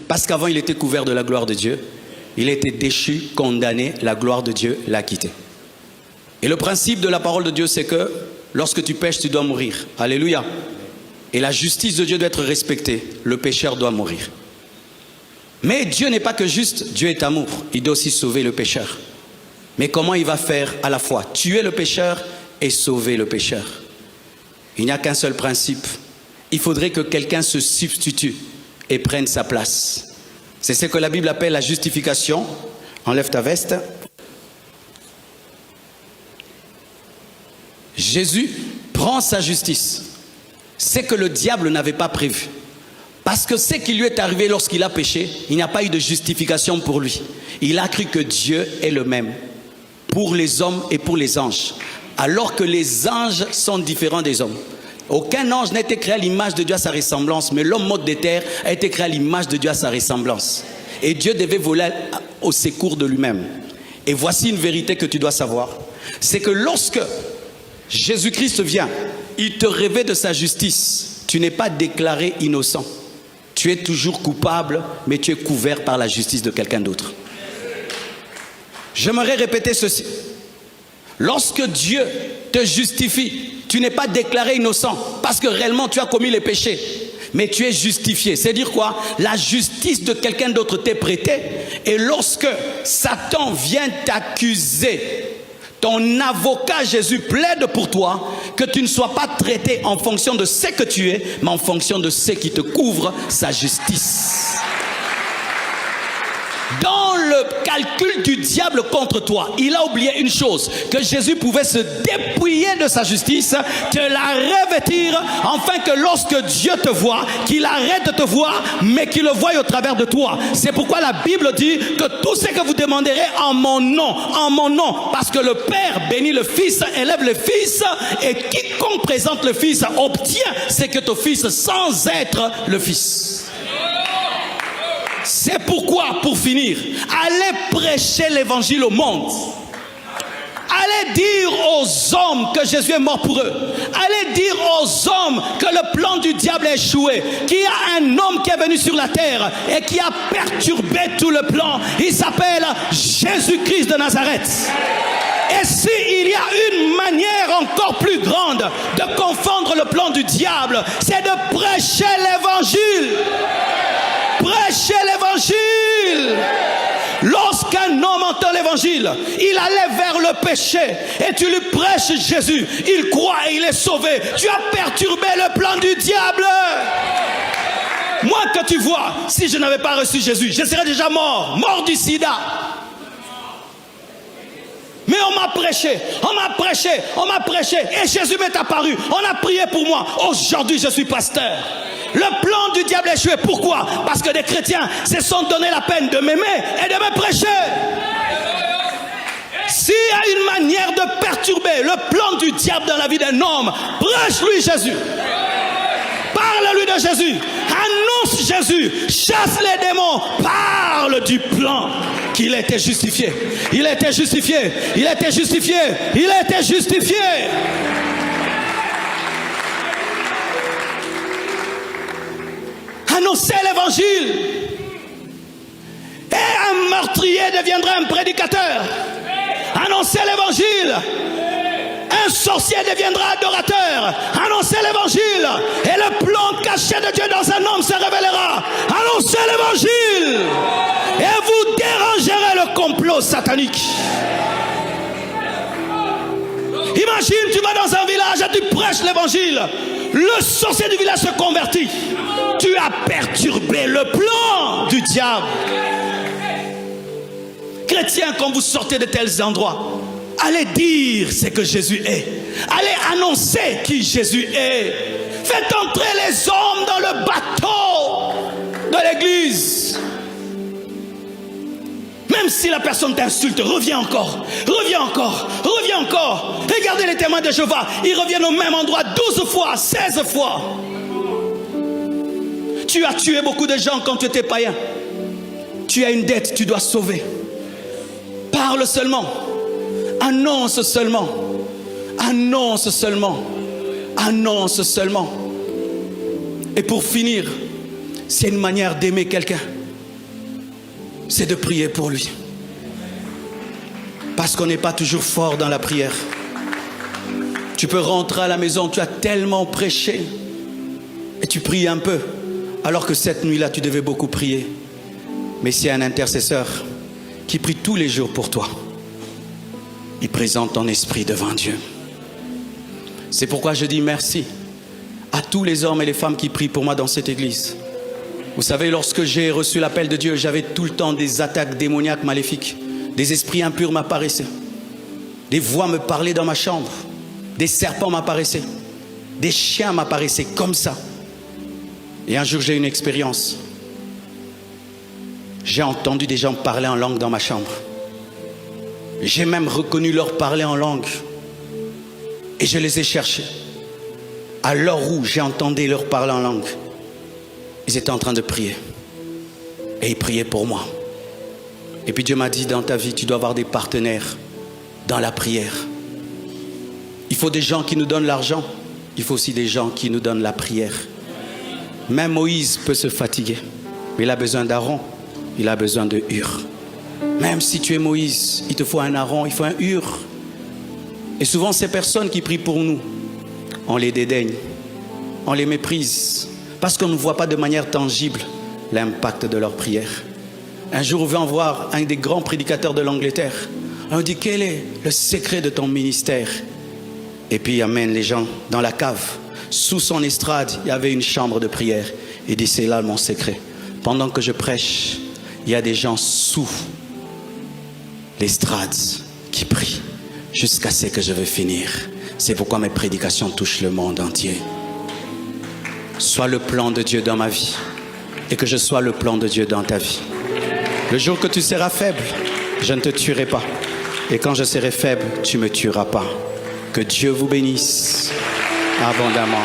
Parce qu'avant, il était couvert de la gloire de Dieu. Il était déchu, condamné, la gloire de Dieu l'a quitté. Et le principe de la parole de Dieu, c'est que lorsque tu pèches, tu dois mourir. Alléluia. Et la justice de Dieu doit être respectée. Le pécheur doit mourir. Mais Dieu n'est pas que juste, Dieu est amour. Il doit aussi sauver le pécheur. Mais comment il va faire à la fois tuer le pécheur et sauver le pécheur? Il n'y a qu'un seul principe. Il faudrait que quelqu'un se substitue et prenne sa place. C'est ce que la Bible appelle la justification. Enlève ta veste. Jésus prend sa justice. C'est que le diable n'avait pas prévu. Parce que ce qui lui est arrivé lorsqu'il a péché, il n'y a pas eu de justification pour lui. Il a cru que Dieu est le même pour les hommes et pour les anges. Alors que les anges sont différents des hommes. Aucun ange n'a été créé à l'image de Dieu à sa ressemblance, mais l'homme mode des terres a été créé à l'image de Dieu à sa ressemblance. Et Dieu devait voler au secours de lui-même. Et voici une vérité que tu dois savoir. C'est que lorsque Jésus-Christ vient, il te revêt de sa justice. Tu n'es pas déclaré innocent. Tu es toujours coupable, mais tu es couvert par la justice de quelqu'un d'autre. J'aimerais répéter ceci. Lorsque Dieu te justifie, tu n'es pas déclaré innocent parce que réellement tu as commis les péchés. Mais tu es justifié. C'est-à-dire quoi? La justice de quelqu'un d'autre t'est prêtée. Et lorsque Satan vient t'accuser, ton avocat Jésus plaide pour toi que tu ne sois pas traité en fonction de ce que tu es, mais en fonction de ce qui te couvre, sa justice. Dans le calcul du diable contre toi, il a oublié une chose, que Jésus pouvait se dépouiller de sa justice, te la revêtir, afin que lorsque Dieu te voit, qu'il arrête de te voir, mais qu'il le voie au travers de toi. C'est pourquoi la Bible dit que tout ce que vous demanderez en mon nom, parce que le Père bénit le Fils, élève le Fils, et quiconque présente le Fils obtient ce que ton Fils sans être le Fils. C'est pourquoi, pour finir, allez prêcher l'évangile au monde. Allez dire aux hommes que Jésus est mort pour eux. Allez dire aux hommes que le plan du diable a échoué. Qu'il y a un homme qui est venu sur la terre et qui a perturbé tout le plan. Il s'appelle Jésus-Christ de Nazareth. Et s'il y a une manière encore plus grande de confondre le plan du diable, c'est de prêcher l'évangile. Prêcher l'évangile. Lorsqu'un homme entend l'évangile, il allait vers le péché et tu lui prêches Jésus, il croit et il est sauvé. Tu as perturbé le plan du diable. Moi que tu vois, si je n'avais pas reçu Jésus, je serais déjà mort du sida. Mais on m'a prêché, et Jésus m'est apparu, on a prié pour moi. Aujourd'hui je suis pasteur. Le plan du diable est échoué. Pourquoi? Parce que des chrétiens se sont donné la peine de m'aimer et de me prêcher. S'il y a une manière de perturber le plan du diable dans la vie d'un homme, prêche-lui Jésus. Parle-lui de Jésus. Annonce Jésus. Chasse les démons. Parle du plan qu'il a été justifié. Il a été justifié. Il a été justifié. Il a été justifié. Annoncez l'évangile. Et un meurtrier deviendra un prédicateur. Annoncez l'évangile. Un sorcier deviendra adorateur. Annoncez l'évangile. Et le plan caché de Dieu dans un homme se révélera. Annoncez l'évangile. Et vous dérangerez le complot satanique. Imagine, tu vas dans un village et tu prêches l'évangile. Le sorcier du village se convertit. Tu as perturbé le plan du diable. Chrétiens, quand vous sortez de tels endroits, allez dire ce que Jésus est. Allez annoncer qui Jésus est. Faites entrer les hommes dans le bateau de l'église. Même si la personne t'insulte, reviens encore. Regardez les témoins de Jéhovah, ils reviennent au même endroit 12 fois, 16 fois. Tu as tué beaucoup de gens quand tu étais païen. Tu as une dette, tu dois sauver. Parle seulement. Annonce seulement. Annonce seulement. Annonce seulement. Et pour finir, c'est une manière d'aimer quelqu'un. c'est de prier pour lui. Parce qu'on n'est pas toujours fort dans la prière. Tu peux rentrer à la maison, tu as tellement prêché et tu pries un peu, alors que cette nuit-là, tu devais beaucoup prier. Mais s'il y a un intercesseur qui prie tous les jours pour toi, il présente ton esprit devant Dieu. C'est pourquoi je dis merci à tous les hommes et les femmes qui prient pour moi dans cette église. Vous savez, lorsque j'ai reçu l'appel de Dieu, j'avais tout le temps des attaques démoniaques maléfiques. Des esprits impurs m'apparaissaient. Des voix me parlaient dans ma chambre. Des serpents m'apparaissaient. Des chiens m'apparaissaient comme ça. Et un jour, j'ai eu une expérience. J'ai entendu des gens parler en langue dans ma chambre. J'ai même reconnu leur parler en langue. Et je les ai cherchés. À l'heure où j'ai entendu leur parler en langue, ils étaient en train de prier. Et ils priaient pour moi. Et puis Dieu m'a dit, dans ta vie, tu dois avoir des partenaires dans la prière. Il faut des gens qui nous donnent l'argent. Il faut aussi des gens qui nous donnent la prière. Même Moïse peut se fatiguer. Mais il a besoin d'Aaron. Il a besoin de Hur. Même si tu es Moïse, il te faut un Aaron, il faut un Hur. Et souvent, ces personnes qui prient pour nous, on les dédaigne, on les méprise, parce qu'on ne voit pas de manière tangible l'impact de leur prière. Un jour, on vient voir un des grands prédicateurs de l'Angleterre. On dit, quel est le secret de ton ministère? Et puis, il amène les gens dans la cave. Sous son estrade, il y avait une chambre de prière. Il dit, c'est là mon secret. Pendant que je prêche, il y a des gens sous l'estrade qui prient jusqu'à ce que je veux finir. C'est pourquoi mes prédications touchent le monde entier. Sois le plan de Dieu dans ma vie et que je sois le plan de Dieu dans ta vie. Le jour que tu seras faible, je ne te tuerai pas. Et quand je serai faible, tu ne me tueras pas. Que Dieu vous bénisse abondamment.